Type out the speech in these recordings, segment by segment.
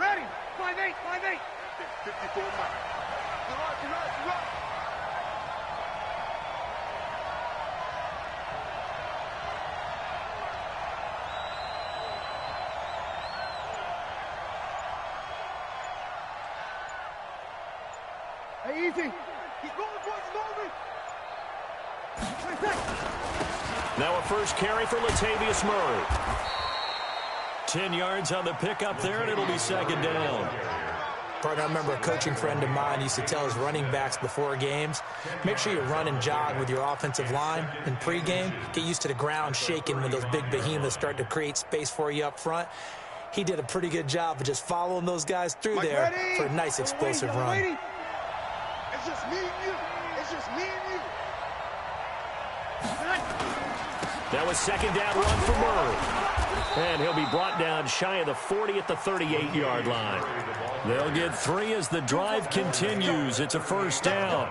Ready. 5-8, 5-8. 54 miles. You're right. Hey, easy. Keep going, boys. Now a first carry for Latavius Murray. 10 yards on the pickup there, and it'll be second down. Partner, I remember a coaching friend of mine used to tell his running backs before games, make sure you run and jog with your offensive line in pregame. Get used to the ground shaking when those big behemoths start to create space for you up front. He did a pretty good job of just following those guys through there for a nice explosive run. It's just me and you. It's just me and you. That was second down run for Murray. And he'll be brought down shy of the 40 at the 38-yard line. They'll get 3 as the drive continues. It's a first down.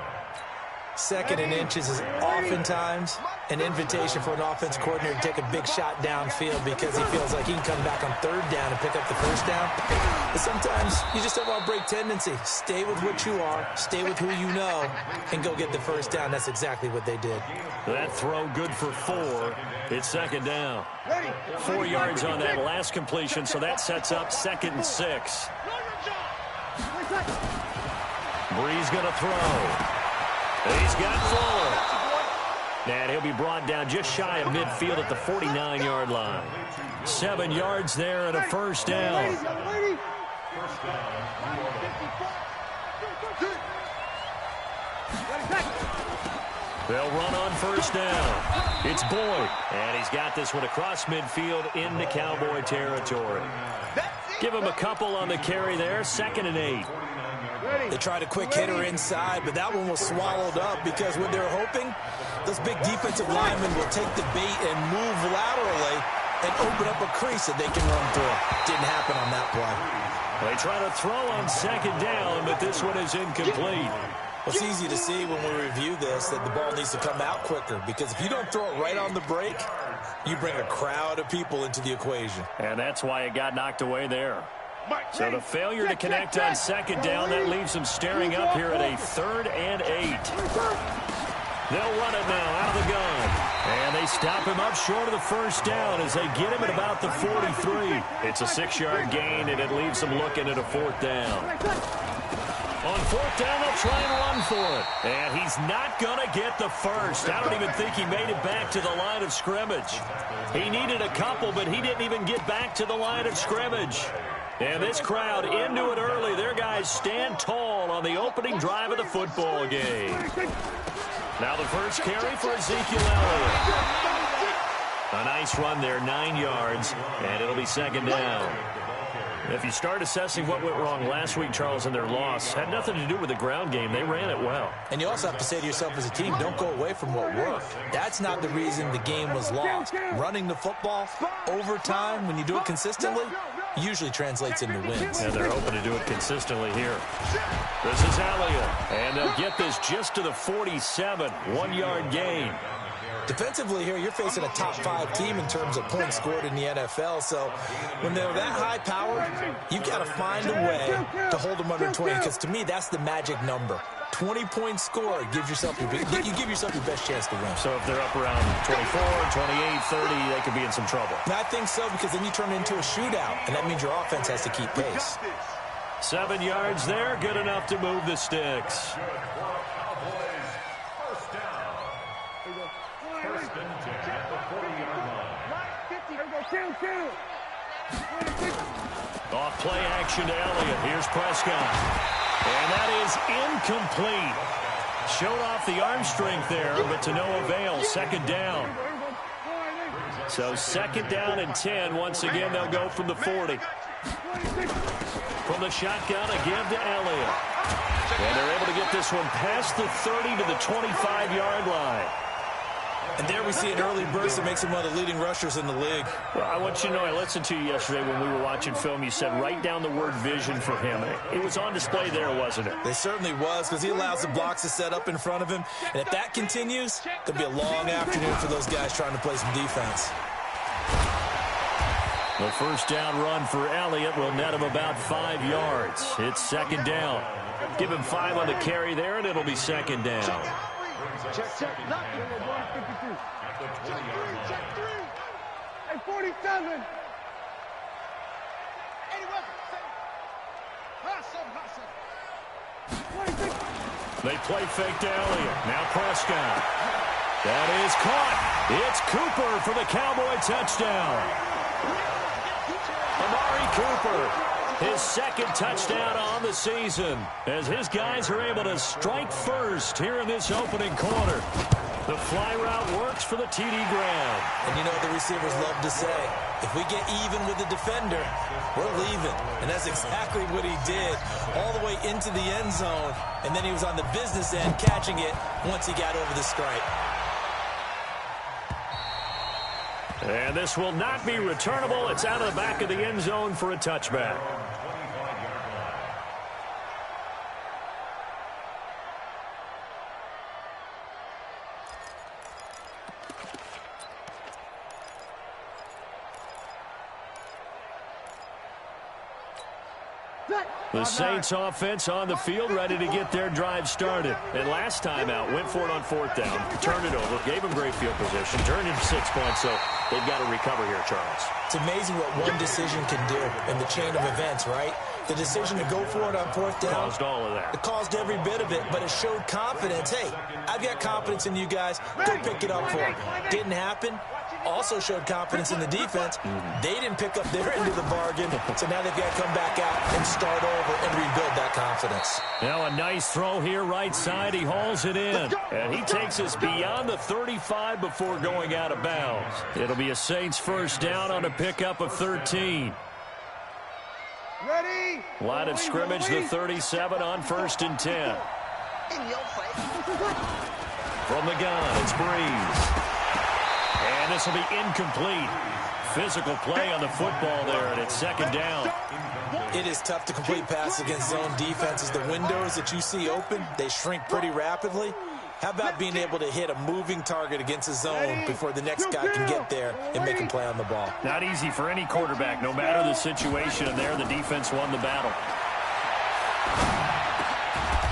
Second and inches is oftentimes an invitation for an offense coordinator to take a big shot downfield because he feels like he can come back on third down and pick up the first down. But sometimes you just don't want to break tendency. Stay with what you are, stay with who you know, and go get the first down. That's exactly what they did. That throw good for 4. It's second down. 4 yards on that last completion, so that sets up 2nd and 6. Bree's going to throw. He's got Fuller. And he'll be brought down just shy of midfield at the 49-yard line. 7 yards there and a first down. They'll run on first down. It's Boyd. And he's got this one across midfield into Cowboy territory. Give him a couple on the carry there. 2nd and 8. They tried a quick hitter inside, but that one was swallowed up because what they're hoping, those big defensive linemen will take the bait and move laterally and open up a crease that they can run through. Didn't happen on that play. They try to throw on second down, but this one is incomplete. It's easy to see when we review this that the ball needs to come out quicker because if you don't throw it right on the break, you bring a crowd of people into the equation. And that's why it got knocked away there. So the failure to connect on second down, that leaves them staring up here at a 3rd and 8. They'll run it now out of the gun. And they stop him up short of the first down as they get him at about the 43. It's a 6-yard gain, and it leaves them looking at a 4th down. On 4th down, they'll try and run for it. And he's not going to get the first. I don't even think he made it back to the line of scrimmage. He needed a couple, but he didn't even get back to the line of scrimmage. And this crowd into it early. Their guys stand tall on the opening drive of the football game. Now the first carry for Ezekiel Elliott. A nice run there, 9 yards, and it'll be second down. If you start assessing what went wrong last week, Charles, in their loss, had nothing to do with the ground game. They ran it well. And you also have to say to yourself as a team, don't go away from what worked. That's not the reason the game was lost. Running the football over time, when you do it consistently, usually translates into wins. And they're hoping to do it consistently here. This is Elliott, and they'll get this just to the 47, 1-yard gain. Defensively here, you're facing a top-5 team in terms of points scored in the NFL. So when they're that high-powered, you've got to find a way to hold them under 20. Because to me, that's the magic number. 20 points scored, you give yourself your best chance to win. So if they're up around 24, 28, 30, they could be in some trouble. And I think so, because then you turn it into a shootout, and that means your offense has to keep pace. 7 yards there, good enough to move the sticks. Off play action to Elliott. Here's Prescott. And that is incomplete. Showed off the arm strength there, but to no avail. Second down. So second down and 10. Once again, they'll go from the 40. From the shotgun again to Elliott. And they're able to get this one past the 30 to the 25-yard line. And there we see an early burst that makes him one of the leading rushers in the league. Well, I want you to know, I listened to you yesterday when we were watching film. You said write down the word vision for him. It was on display there, wasn't it? It certainly was, because he allows the blocks to set up in front of him. And if that continues, it'll be a long afternoon for those guys trying to play some defense. The first down run for Elliott will net him about 5 yards. It's second down. Give him 5 on the carry there, and it'll be second down. Check. Check 3. Hey, 47. They play fake to Elliott. Now Prescott. That is caught. It's Cooper for the Cowboy touchdown. Amari Cooper, his second touchdown on the season, as his guys are able to strike first here in this opening quarter. The fly route works for the TD Graham. And you know what the receivers love to say? If we get even with the defender, we're leaving. And that's exactly what he did, all the way into the end zone. And then he was on the business end catching it once he got over the stripe. And this will not be returnable. It's out of the back of the end zone for a touchback. The Saints offense on the field, ready to get their drive started. And last time out, went for it on fourth down, turned it over, gave them great field position, turned into 6 points, so they've got to recover here, Charles. It's amazing what one decision can do in the chain of events, right? The decision to go for it on fourth down caused all of that. It caused every bit of it, but it showed confidence. Hey, I've got confidence in you guys. Go pick it up for them. Didn't happen. Also showed confidence in the defense. They didn't pick up their end of the bargain, so now they've got to come back out and start over and rebuild that confidence. Now a nice throw here right side. He hauls it in, and he takes us beyond the 35 before going out of bounds. It'll be a Saints first down on a pickup of 13. Ready? Line of scrimmage, the 37 on 1st and 10. From the gun, it's Breeze. And this will be incomplete. Physical play on the football there, and it's second down. It is tough to complete passes against zone defenses. The windows that you see open, they shrink pretty rapidly. How about being able to hit a moving target against a zone before the next guy can get there and make him play on the ball? Not easy for any quarterback, no matter the situation. And there, the defense won the battle.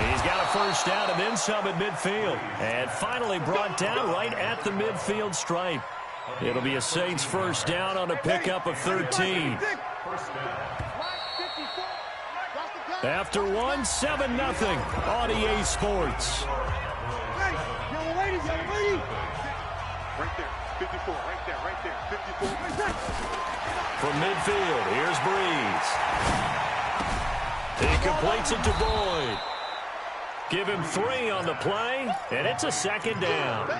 He's got a first down and then some at midfield. And finally brought down right at the midfield stripe. It'll be a Saints first down on a pickup of 13. After one, 7-0 on EA Sports. Right there, 54, right there, 54. From midfield, here's Breeze. He completes it to Boyd. Give him 3 on the play, and it's a second down.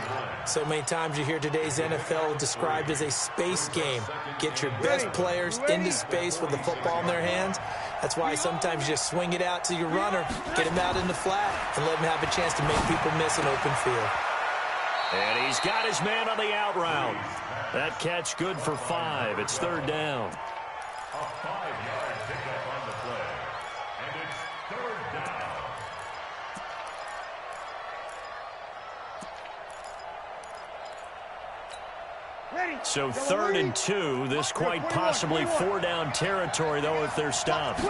So many times you hear today's NFL described as a space game. Get your best players into space with the football in their hands. That's why sometimes you just swing it out to your runner, get him out in the flat, and let him have a chance to make people miss an open field. And he's got his man on the out route. That catch good for 5. It's third down. A 5-yard pickup on the play. And it's third down. So 3rd and 2. This quite possibly 4-down territory, though, if they're stopped.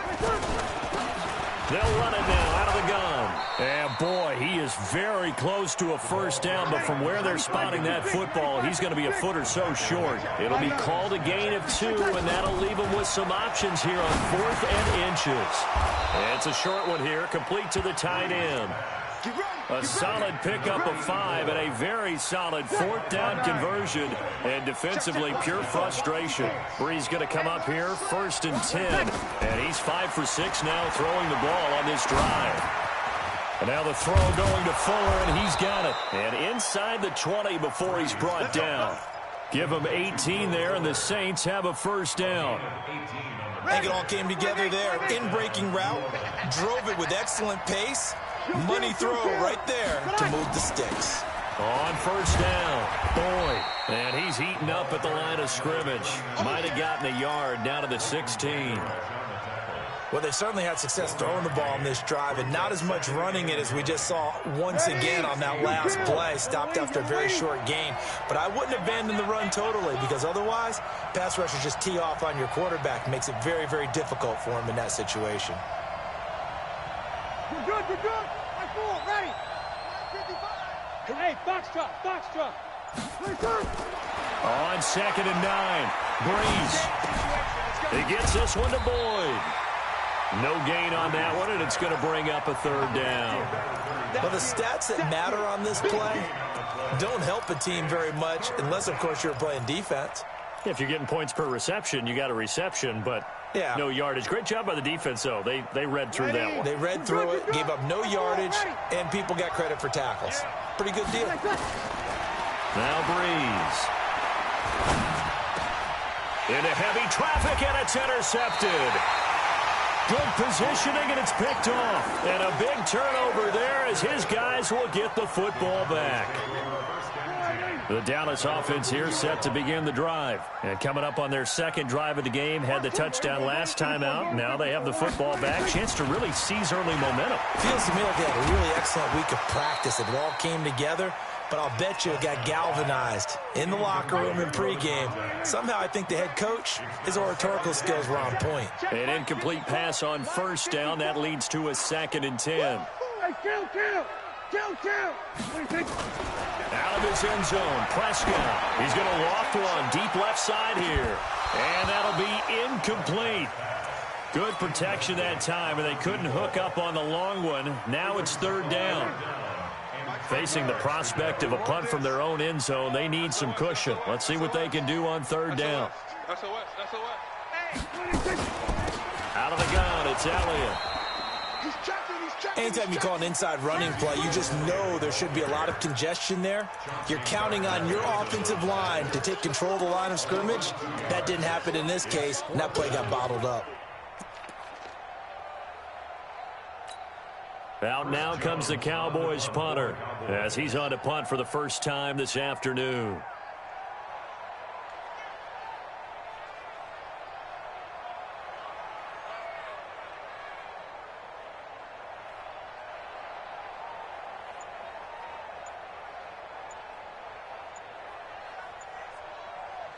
They'll run it now out of the gun. And, boy, he is very close to a first down, but from where they're spotting that football, he's going to be a foot or so short. It'll be called a gain of 2, and that'll leave him with some options here on 4th and inches. And it's a short one here, complete to the tight end. A solid pickup of 5 and a very solid 4th down conversion, and defensively pure frustration. Breeze going to come up here, 1st and 10, and he's 5 for 6 now throwing the ball on this drive. And now the throw going to Fuller, and he's got it. And inside the 20 before he's brought down. Give him 18 there, and the Saints have a first down. I think it all came together there. In-breaking route, drove it with excellent pace. Money throw right there to move the sticks. On first down, Boyd. And he's heating up at the line of scrimmage. Might have gotten a yard down to the 16. Well, they've certainly had success throwing the ball on this drive and not as much running it as we just saw once again on that last play. Stopped after a very short gain. But I wouldn't abandon the run totally because otherwise, pass rushers just tee off on your quarterback. Makes it very, very difficult for him in that situation. You're good, you're good. High full, ready. 55. Hey, box truck, box truck. On 2nd and 9, Breeze. He gets this one to Boyd. No gain on that one, and it's going to bring up a 3rd down. Well, the stats that matter on this play don't help a team very much unless, of course, you're playing defense. If you're getting points per reception, you got a reception, but no yardage. Great job by the defense, though. They read through that one. They read through it, gave up no yardage, and people got credit for tackles. Pretty good deal. Now Breeze. Into heavy traffic, and it's intercepted. Good positioning, and it's picked off. And a big turnover there as his guys will get the football back. The Dallas offense here set to begin the drive. And coming up on their 2nd drive of the game, had the touchdown last time out. Now they have the football back. Chance to really seize early momentum. Feels to me like they had a really excellent week of practice. It all came together. But I'll bet you it got galvanized in the locker room in pregame. Somehow I think the head coach, his oratorical skills were on point. An incomplete pass on 1st down. That leads to a 2nd and 10. Hey, kill. Out of his end zone, Prescott. He's going to loft one deep left side here. And that'll be incomplete. Good protection that time, and they couldn't hook up on the long one. Now it's 3rd down. Facing the prospect of a punt from their own end zone, they need some cushion. Let's see what they can do on 3rd down. Out of the gun, it's Elliott. Anytime you call an inside running play, you just know there should be a lot of congestion there. You're counting on your offensive line to take control of the line of scrimmage. That didn't happen in this case, and that play got bottled up. Out now comes the Cowboys punter as he's on to punt for the first time this afternoon.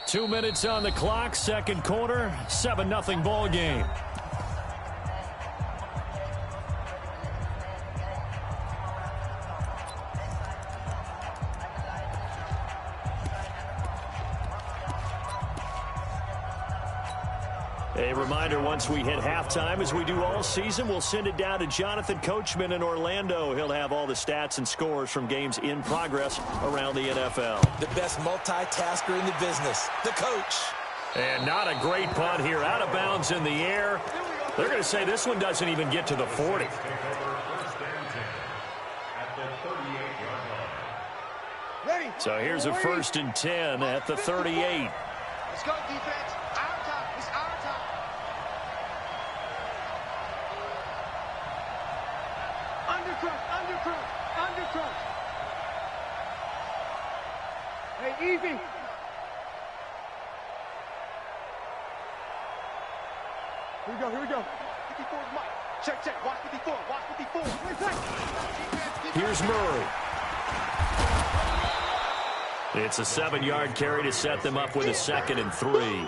Two minutes on the clock, 2nd quarter, 7-0 ball game. A reminder, once we hit halftime, as we do all season, we'll send it down to Jonathan Coachman in Orlando. He'll have all the stats and scores from games in progress around the NFL. The best multitasker in the business, the coach. And not a great punt here, out of bounds in the air. They're going to say this one doesn't even get to the 40. So here's a 1st and 10 at the 38. Let's go, defense. Our time. It's our time. Undercrush. Hey, easy. Here we go. 54 is Mike. Check. Watch 54. Here's Murray. It's a 7-yard carry to set them up with a 2nd and 3.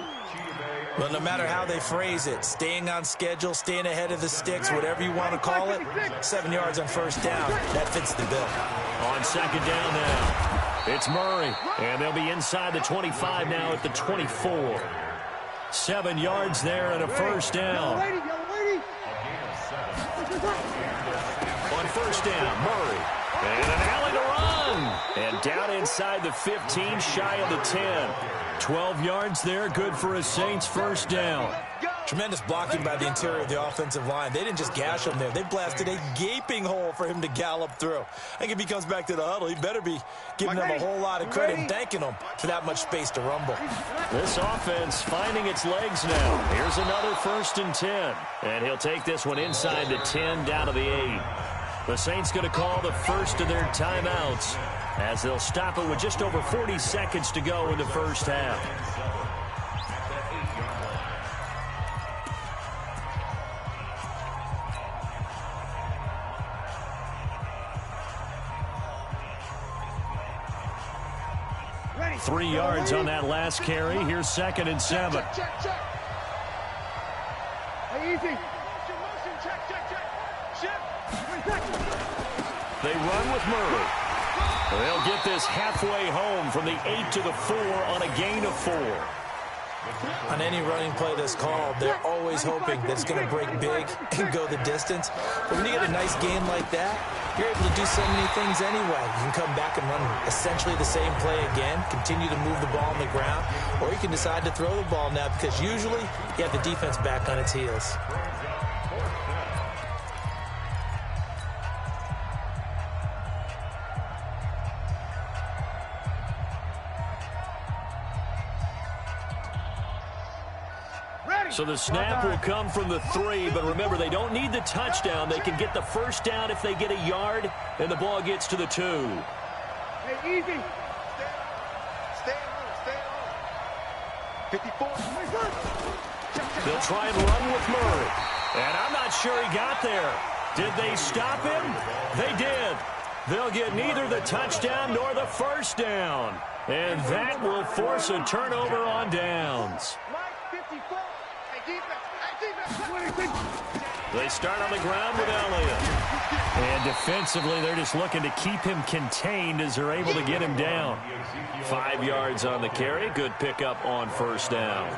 Well, no matter how they phrase it, staying on schedule, staying ahead of the sticks, whatever you want to call it, 7 yards on 1st down, that fits the bill. On 2nd down now, it's Murray, and they'll be inside the 25 now at the 24. 7 yards there and a 1st down. On 1st down, Murray, and an alley to run. And down inside the 15, shy of the 10. 12 yards there, good for a Saints 1st down. Tremendous blocking by the interior of the offensive line. They didn't just gash him there. They blasted a gaping hole for him to gallop through. I think if he comes back to the huddle, he better be giving them a whole lot of credit and thanking them for that much space to rumble. This offense finding its legs now. Here's another 1st and 10. And he'll take this one inside the 10 down to the 8. The Saints going to call the first of their timeouts as they'll stop it with just over 40 seconds to go in the 1st half. 3 yards on that last carry. Here's 2nd and 7. Check. Hey, easy. They run with Murray. They'll get this halfway home from the 8 to the 4 on a gain of 4. On any running play that's called, they're always hoping that it's going to break big and go the distance. But when you get a nice game like that, you're able to do so many things anyway. You can come back and run essentially the same play again, continue to move the ball on the ground, or you can decide to throw the ball now because usually you have the defense back on its heels. So the snap will come from the 3, but remember, they don't need the touchdown. They can get the first down if they get a yard, and the ball gets to the 2. Hey, easy. Stay on. 54. They'll try and run with Murray. And I'm not sure he got there. Did they stop him? They did. They'll get neither the touchdown nor the first down. And that will force a turnover on downs. They start on the ground with Elliott. And defensively, they're just looking to keep him contained as they're able to get him down. 5 yards on the carry. Good pickup on first down.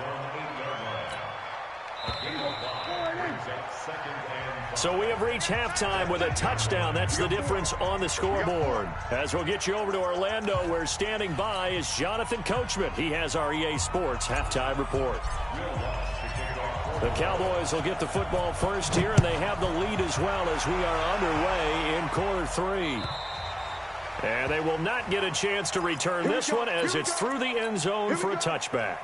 So we have reached halftime with a touchdown. That's the difference on the scoreboard. As we'll get you over to Orlando, where standing by is Jonathan Coachman. He has our EA Sports halftime report. The Cowboys will get the football first here, and they have the lead as well as we are underway in quarter 3. And they will not get a chance to return this one as it's through the end zone for a touchback.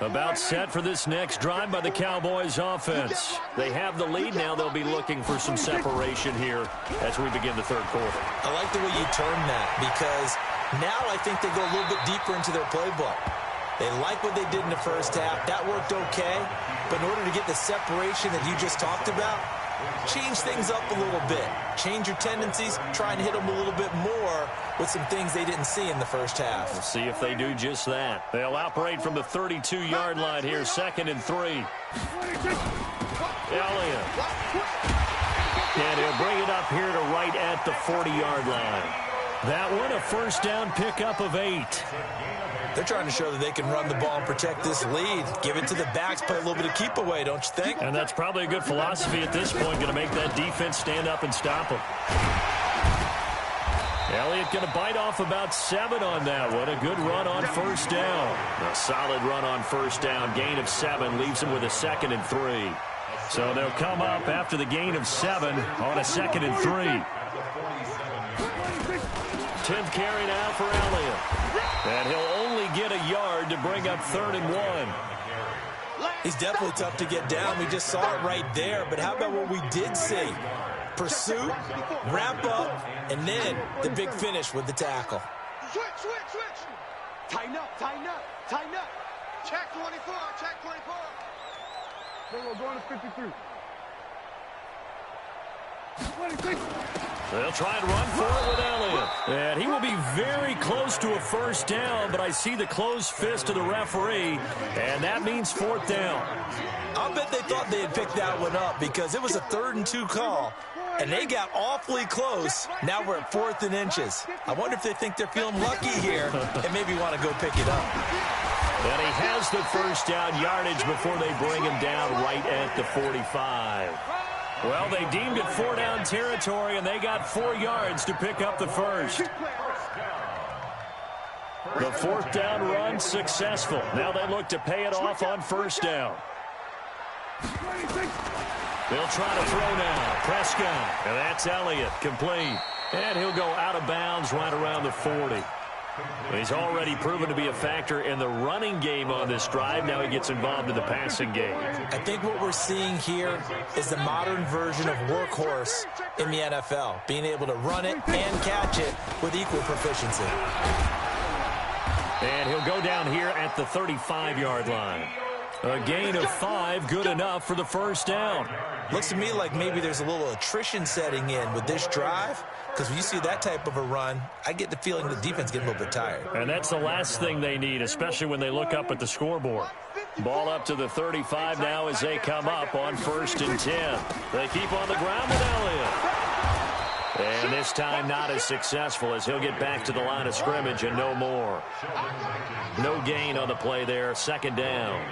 About set for this next drive by the Cowboys offense. They have the lead now. They'll be looking for some separation here as we begin the third quarter. I like the way you term that because now I think they go a little bit deeper into their playbook. They like what they did in the first half. That worked okay. But in order to get the separation that you just talked about, change things up a little bit. Change your tendencies. Try and hit them a little bit more with some things they didn't see in the first half. We'll see if they do just that. They'll operate from the 32-yard line here, 2nd and 3. Elliott. And he'll bring it up here to right at the 40-yard line. That one, a first down pickup of 8. They're trying to show that they can run the ball and protect this lead. Give it to the backs, play a little bit of keep away, don't you think? And that's probably a good philosophy at this point, going to make that defense stand up and stop them. Elliott going to bite off about 7 on that one. A good run on first down. A solid run on first down. Gain of 7 leaves him with a 2nd and 3. So they'll come up after the gain of 7 on a 2nd and 3. 10th carry now for Elliott. And he'll only get a yard to bring up 3rd and 1. He's definitely tough to get down. We just saw it right there. But how about what we did see? Pursuit, wrap up, and then the big finish with the tackle. Switch. Tighten up. Check 24. We're going to 53. They'll try and run for it with Elliott. And he will be very close to a first down, but I see the closed fist of the referee, and that means 4th down. I'll bet they thought they had picked that one up because it was a 3rd and 2 call, and they got awfully close. Now we're at 4th and inches. I wonder if they think they're feeling lucky here and maybe want to go pick it up. And he has the first down yardage before they bring him down right at the 45. Well, they deemed it 4-down territory, and they got 4 yards to pick up the first. The 4th down run successful. Now they look to pay it off on first down. They'll try to throw now. Prescott. And that's Elliott. Complete. And he'll go out of bounds right around the 40. He's already proven to be a factor in the running game on this drive. Now he gets involved in the passing game. I think what we're seeing here is the modern version of workhorse in the NFL, being able to run it and catch it with equal proficiency. And he'll go down here at the 35-yard line. A gain of 5, good enough for the first down. Looks to me like maybe there's a little attrition setting in with this drive, because when you see that type of a run, I get the feeling the defense getting a little bit tired. And that's the last thing they need, especially when they look up at the scoreboard. Ball up to the 35 now as they come up on 1st and 10. They keep on the ground with Elliott. And this time not as successful as he'll get back to the line of scrimmage and no more. No gain on the play there, 2nd down.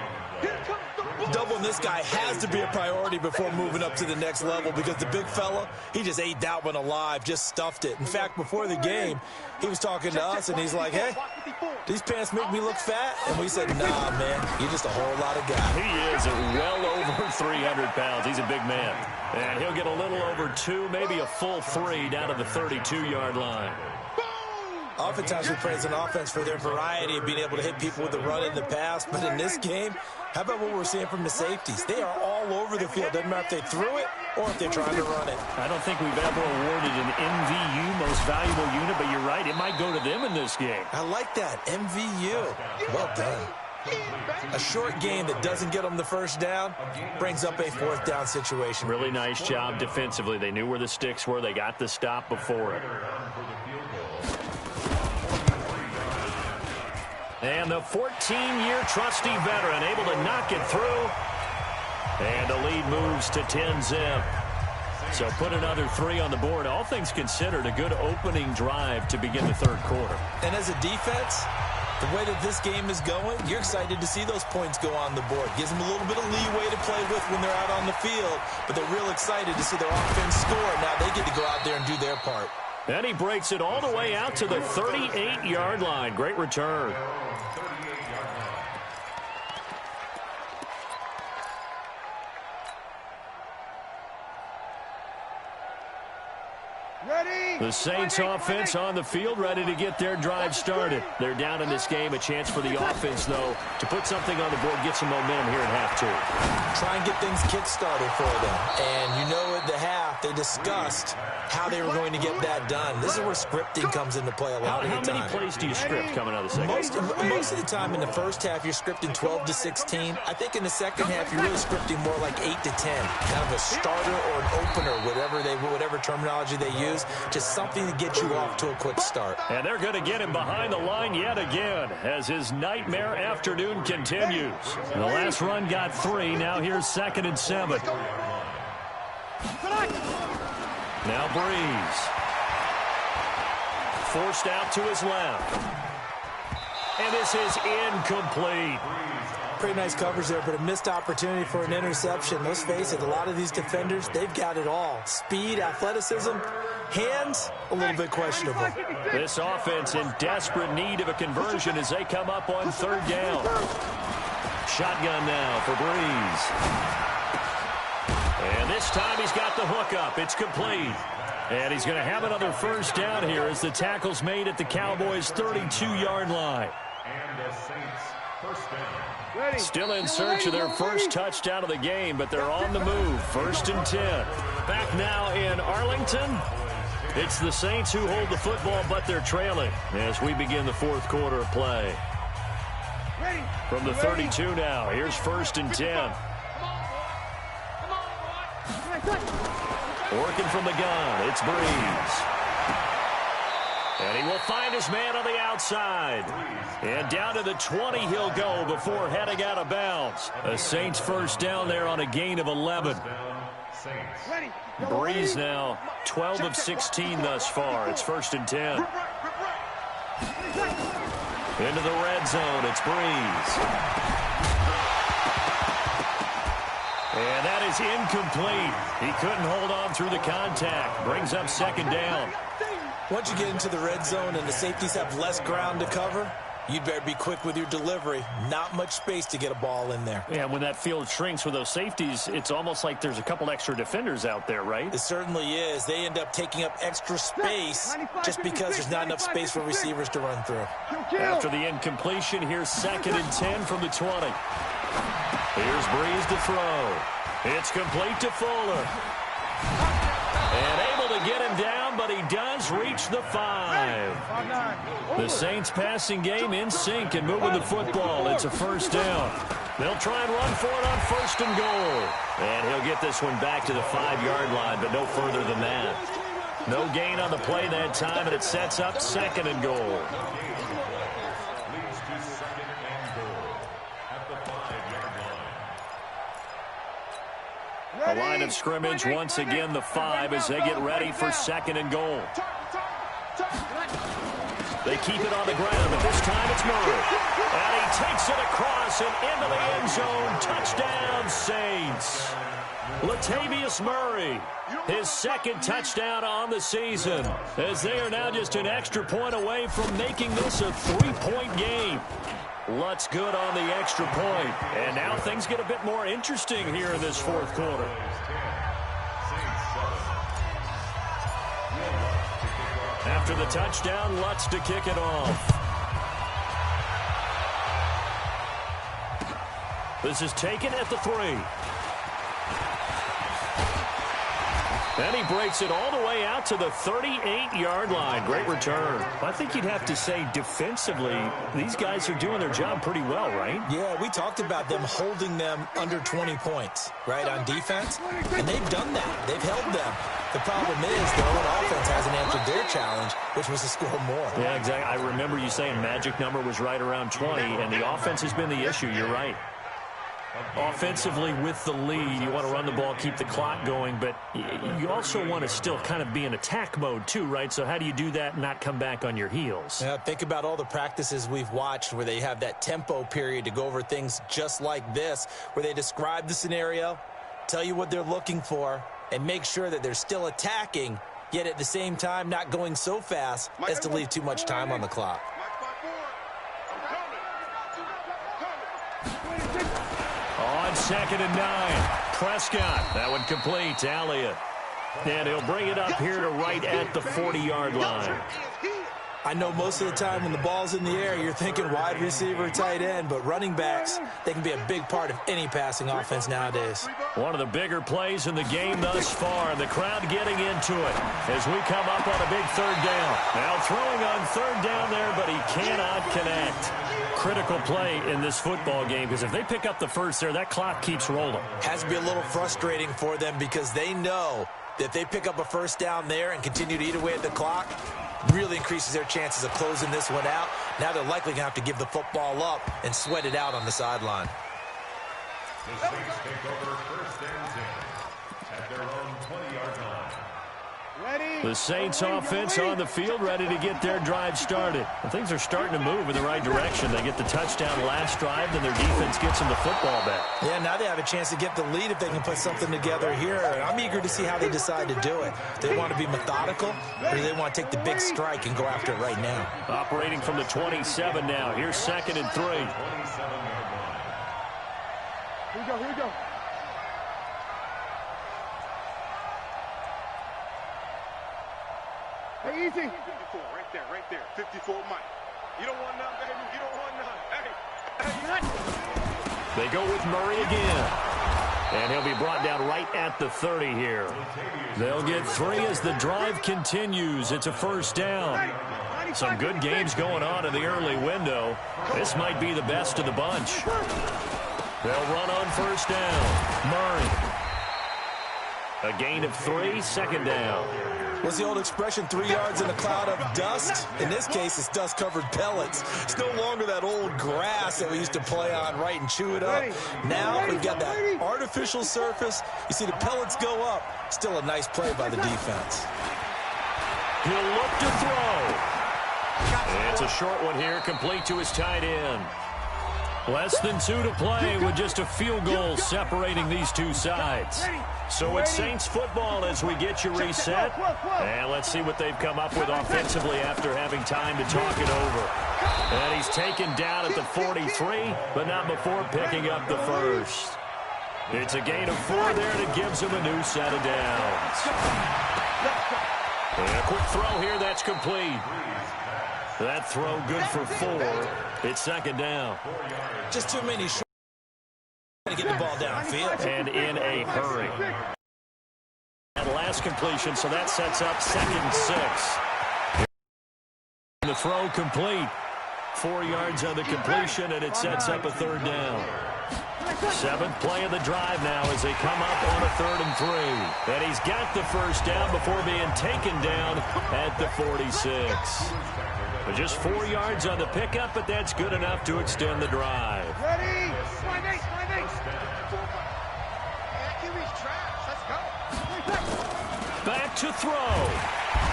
Doubling this guy has to be a priority before moving up to the next level, because the big fella, he just ate that one alive, just stuffed it. In fact, before the game, he was talking to us, and he's like, hey, these pants make me look fat? And we said, nah, man, you're just a whole lot of guy. He is well over 300 pounds. He's a big man. And he'll get a little over 2, maybe a full 3 down to the 32-yard line. Oftentimes we praise an offense for their variety of being able to hit people with the run and the pass, but in this game, how about what we're seeing from the safeties? They are all over the field. Doesn't matter if they threw it or if they're trying to run it. I don't think we've ever awarded an MVU, most valuable unit, but you're right, it might go to them in this game. I like that, MVU. Well done. A short game that doesn't get them the first down brings up a 4th down situation. Really nice job defensively. They knew where the sticks were. They got the stop before it. And the 14-year trusty veteran able to knock it through. And the lead moves to 10-zip. So put another 3 on the board. All things considered, a good opening drive to begin the 3rd quarter. And as a defense, the way that this game is going, you're excited to see those points go on the board. Gives them a little bit of leeway to play with when they're out on the field, but they're real excited to see their offense score. Now they get to go out there and do their part. And he breaks it all the way out to the 38-yard line. Great return. The Saints offense on the field, ready to get their drive started. They're down in this game. A chance for the offense, though, to put something on the board, get some momentum here at half 2. Try and get things kick-started for them. And you know at the half, they discussed how they were going to get that done. This is where scripting comes into play a lot of the time. How many plays do you script coming out of the second? Most of the time in the first half, you're scripting 12 to 16. I think in the second half, you're really scripting more like 8 to 10. Kind of a starter or an opener, whatever terminology they use. Just something to get you off to a quick start. And they're going to get him behind the line yet again as his nightmare afternoon continues. The last run got 3. Now here's 2nd and 7. Now Breeze. Forced out to his left. And this is incomplete. Pretty nice coverage there, but a missed opportunity for an interception. Let's face it, a lot of these defenders, they've got it all. Speed, athleticism, hands, a little bit questionable. This offense in desperate need of a conversion as they come up on 3rd down. Shotgun now for Breeze. And this time he's got the hook up. It's complete. And he's going to have another first down here as the tackle's made at the Cowboys' 32-yard line. And the Saints first down. Still in search of their first touchdown of the game, but they're on the move. 1st and 10. Back now in Arlington. It's the Saints who hold the football, but they're trailing as we begin the 4th quarter of play. From the 32 now, here's 1st and 10. Working from the gun, it's Breeze. And he will find his man on the outside. And down to the 20 he'll go before heading out of bounds. The Saints first down there on a gain of 11. Breeze now 12 of 16 thus far. It's 1st and 10. Into the red zone, it's Breeze. And that is incomplete. He couldn't hold on through the contact. Brings up 2nd down. Once you get into the red zone and the safeties have less ground to cover, you'd better be quick with your delivery. Not much space to get a ball in there. Yeah, when that field shrinks with those safeties, it's almost like there's a couple extra defenders out there, right? It certainly is. They end up taking up extra space just because there's not enough space for receivers to run through. After the incompletion, here's 2nd and 10 from the 20. Here's Breeze to throw. It's complete to Fuller. And able to get him down, but he does reach the 5. The Saints passing game in sync and moving the football. It's a first down. They'll try and run for it on 1st and goal. And he'll get this one back to the 5-yard line, but no further than that. No gain on the play that time, and it sets up 2nd and goal. Leads to 2nd and goal at the 5-yard line. The line of scrimmage, once again, the 5 as they get ready for 2nd and goal. They keep it on the ground, but this time it's Murray. And he takes it across and into the end zone. Touchdown, Saints. Latavius Murray, his 2nd touchdown on the season, as they are now just an extra point away from making this a 3-point game. Lutz good on the extra point. And now things get a bit more interesting here in this 4th quarter. After the touchdown, Lutz to kick it off. This is taken at the 3. And he breaks it all the way out to the 38-yard line. Great return. I think you'd have to say defensively, these guys are doing their job pretty well, right? Yeah, we talked about them holding them under 20 points, right, on defense. And they've done that. They've held them. The problem is their own offense hasn't answered their challenge, which was to score more. Yeah, exactly. I remember you saying magic number was right around 20, and the offense has been the issue. You're right. Offensively, with the lead, you want to run the ball, keep the clock going, but you also want to still kind of be in attack mode too, right? So how do you do that and not come back on your heels? Yeah, think about all the practices we've watched where they have that tempo period to go over things just like this, where they describe the scenario, tell you what they're looking for, and make sure that they're still attacking, yet at the same time not going so fast as to leave too much time on the clock. On 2nd and 9, Prescott. That one complete to Elliott. And he'll bring it up here to right at the 40-yard line. I know most of the time when the ball's in the air, you're thinking wide receiver, tight end, but running backs, they can be a big part of any passing offense nowadays. One of the bigger plays in the game thus far, and the crowd getting into it as we come up on a big 3rd down. Now throwing on 3rd down there, but he cannot connect. Critical play in this football game, because if they pick up the 1st there, that clock keeps rolling. Has to be a little frustrating for them because they know that if they pick up a 1st down there and continue to eat away at the clock, really increases their chances of closing this one out. Now they're likely going to have to give the football up and sweat it out on the sideline. The Saints take over 1st and 10 at their own 20-yard line. The Saints offense on the field, ready to get their drive started. And things are starting to move in the right direction. They get the touchdown last drive, then their defense gets them the football back. Yeah, now they have a chance to get the lead if they can put something together here. And I'm eager to see how they decide to do it. Do they want to be methodical, or do they want to take the big strike and go after it right now? Operating from the 27 now. Here's 2nd and 3. 27-yard line. Here we go, here we go. Hey, easy. 54, right there. 54, Mike. You don't want none, baby. You don't want none. Hey. They go with Murray again. And he'll be brought down right at the 30 here. They'll get 3 as the drive continues. It's a 1st down. Some good games going on in the early window. This might be the best of the bunch. They'll run on 1st down. Murray. A gain of 3, 2nd down. What's the old expression, 3 yards in a cloud of dust? In this case, it's dust-covered pellets. It's no longer that old grass that we used to play on, right, and chew it up. Now we've got that artificial surface. You see the pellets go up. Still a nice play by the defense. He'll look to throw. It's a short one here, complete to his tight end. Less than 2 to play with just a field goal separating these two sides. So it's Saints football as we get you reset. And let's see what they've come up with offensively after having time to talk it over. And he's taken down at the 43, but not before picking up the 1st. It's a gain of 4 there, and it gives him a new set of downs. And a quick throw here, that's complete. That throw good for 4. It's 2nd down. Just too many short to get the ball downfield. And in a hurry. That last completion, so that sets up 2nd and 6. The throw complete. 4 yards on the completion, and it sets up a 3rd down. Seventh play of the drive now as they come up on a 3rd and 3. And he's got the first down before being taken down at the 46. But just 4 yards on the pickup, but that's good enough to extend the drive. Ready? My mate. QB's trash. Let's go. Back to throw.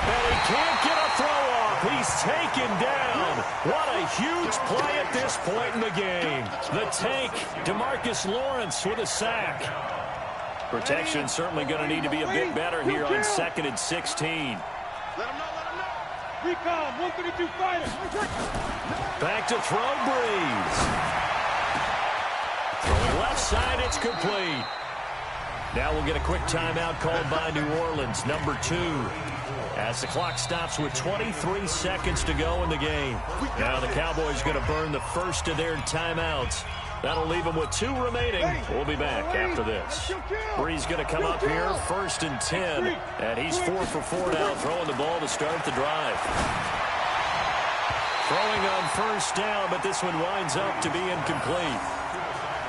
And he can't get a throw off. He's taken down. What a huge play at this point in the game. The tank, DeMarcus Lawrence with a sack. Protection certainly going to need to be a bit better here on 2nd and 16. Let him know. Recon, 132 fighter. Back to throw, Breeze. Throwing left side, it's complete. Now we'll get a quick timeout called by New Orleans, number 2. As the clock stops with 23 seconds to go in the game. Now the Cowboys going to burn the first of their timeouts. That'll leave them with 2 remaining. We'll be back after this. Breeze going to come up here, 1st and 10. And he's 4 for 4 now, throwing the ball to start the drive. Throwing on 1st down, but this one winds up to be incomplete.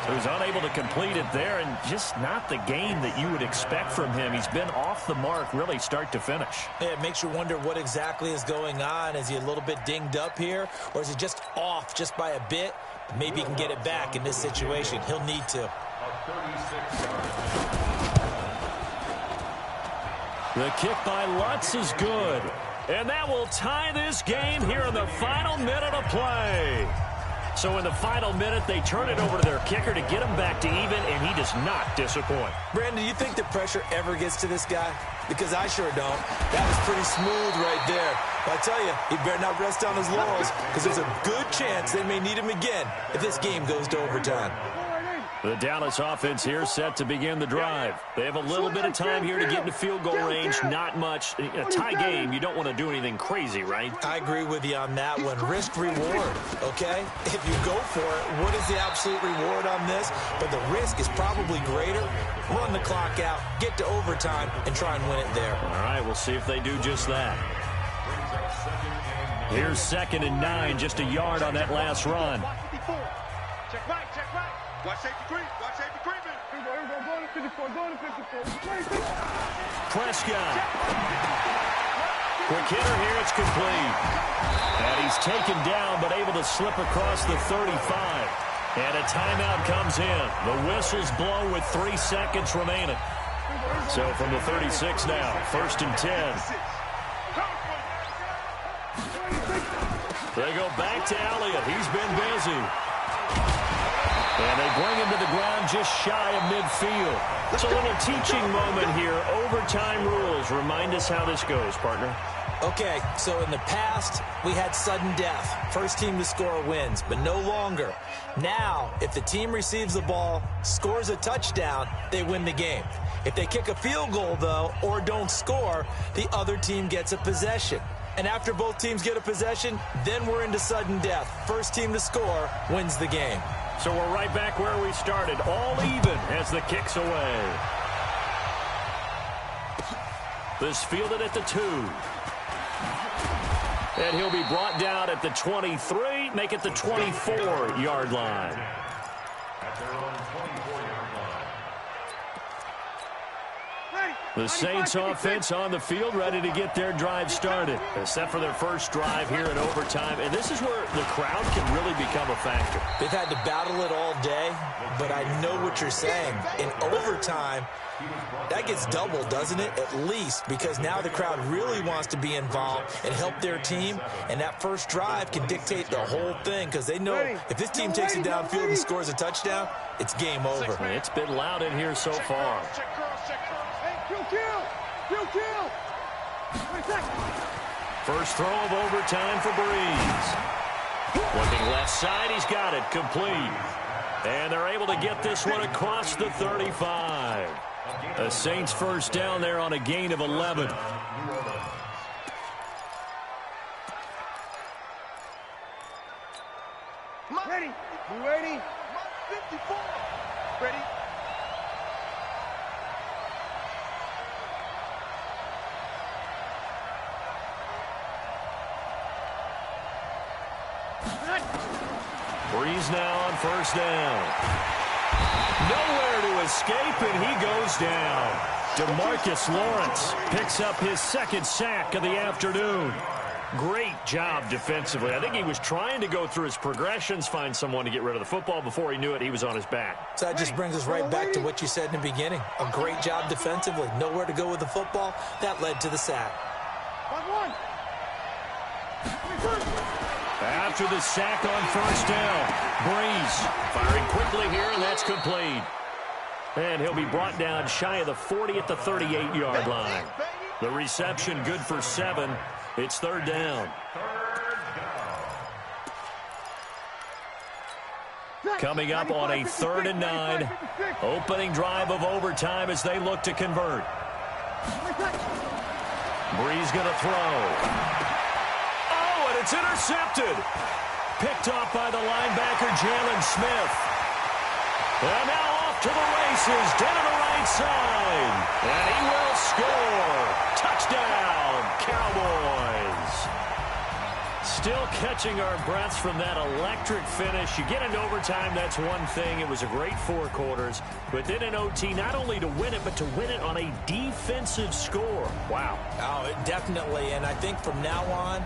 So he's unable to complete it there, and just not the game that you would expect from him. He's been off the mark really start to finish. Yeah, it makes you wonder what exactly is going on. Is he a little bit dinged up here, or is he just off just by a bit? Maybe he can get it back in this situation. He'll need to. The kick by Lutz is good. And that will tie this game here in the final minute of play. So in the final minute, they turn it over to their kicker to get him back to even, and he does not disappoint. Brandon, do you think the pressure ever gets to this guy? Because I sure don't. That was pretty smooth right there. But I tell you, he better not rest on his laurels, because there's a good chance they may need him again if this game goes to overtime. The Dallas offense here set to begin the drive. They have a little bit of time here to get into field goal range. Not much. A tie game, you don't want to do anything crazy, right? I agree with you on that one. Risk-reward, okay? If you go for it, what is the absolute reward on this? But the risk is probably greater. Run the clock out, get to overtime, and try and win it there. All right, we'll see if they do just that. Here's 2nd and 9, just a yard on that last run. Check right. Watch safety creep. Prescott. Quick hitter here, it's complete. And he's taken down, but able to slip across the 35. And a timeout comes in. The whistles blow with 3 seconds remaining. So from the 36 now, 1st and 10. They go back to Elliott. He's been busy. And they bring him to the ground just shy of midfield. It's a little teaching moment here. Overtime rules. Remind us how this goes, partner. Okay, so in the past, we had sudden death. First team to score wins, but no longer. Now, if the team receives the ball, scores a touchdown, they win the game. If they kick a field goal, though, or don't score, the other team gets a possession. And after both teams get a possession, then we're into sudden death. First team to score wins the game. So we're right back where we started, all even as the kick's away. This fielded at the 2. And he'll be brought down at the 23, make it the 24-yard line. At their own 24-yard line. The Saints offense on the field, ready to get their drive started. They're set for their first drive here in overtime, and this is where the crowd can really become a factor. They've had to battle it all day, but I know what you're saying. In overtime, that gets doubled, doesn't it? At least, because now the crowd really wants to be involved and help their team, and that first drive can dictate the whole thing, because they know if this team takes it downfield and scores a touchdown, it's game over. It's been loud in here so far. Kill. First throw of overtime for Breeze. Looking left side, he's got it, complete. And they're able to get this one across the 35. The Saints first down there on a gain of 11. Ready. You ready? 54. Ready. Breeze now on first down. escape, and he goes down. DeMarcus Lawrence picks up his second sack of the afternoon. Great job defensively. I think he was trying to go through his progressions, find someone to get rid of the football. Before he knew it, he was on his back. So that just brings us right back to what you said in the beginning. A great job defensively. Nowhere to go with the football. That led to the sack. After the sack on first down, Breeze firing quickly here, and that's complete. And he'll be brought down shy of the 40 at the 38-yard line. The reception good for 7. It's third down. Coming up on a 3rd and 9. Opening drive of overtime as they look to convert. Breeze going to throw. Oh, and it's intercepted. Picked off by the linebacker, Jalen Smith. And now off to the races, down the right side. And he will score. Touchdown, Cowboys. Still catching our breaths from that electric finish. You get into overtime, that's one thing. It was a great 4 quarters. But then in OT, not only to win it, but to win it on a defensive score. Wow. Oh, definitely. And I think from now on,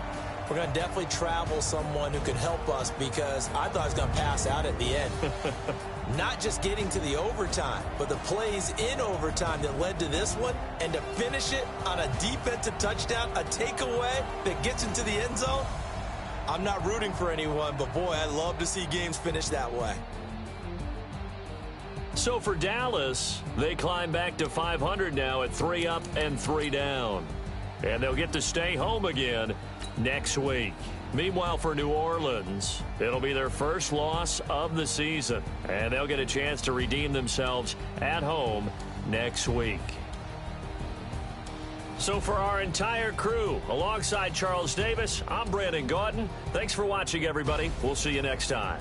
we're going to definitely travel someone who can help us, because I thought I was going to pass out at the end. Not just getting to the overtime, but the plays in overtime that led to this one, and to finish it on a defensive touchdown, a takeaway that gets into the end zone. I'm not rooting for anyone, but boy, I love to see games finish that way. So for Dallas, they climb back to 500 now at 3 up and 3 down. And they'll get to stay home again next week. Meanwhile, for New Orleans, it'll be their first loss of the season, and they'll get a chance to redeem themselves at home next week. So for our entire crew, alongside Charles Davis, I'm Brandon Gaudin. Thanks for watching, everybody. We'll see you next time.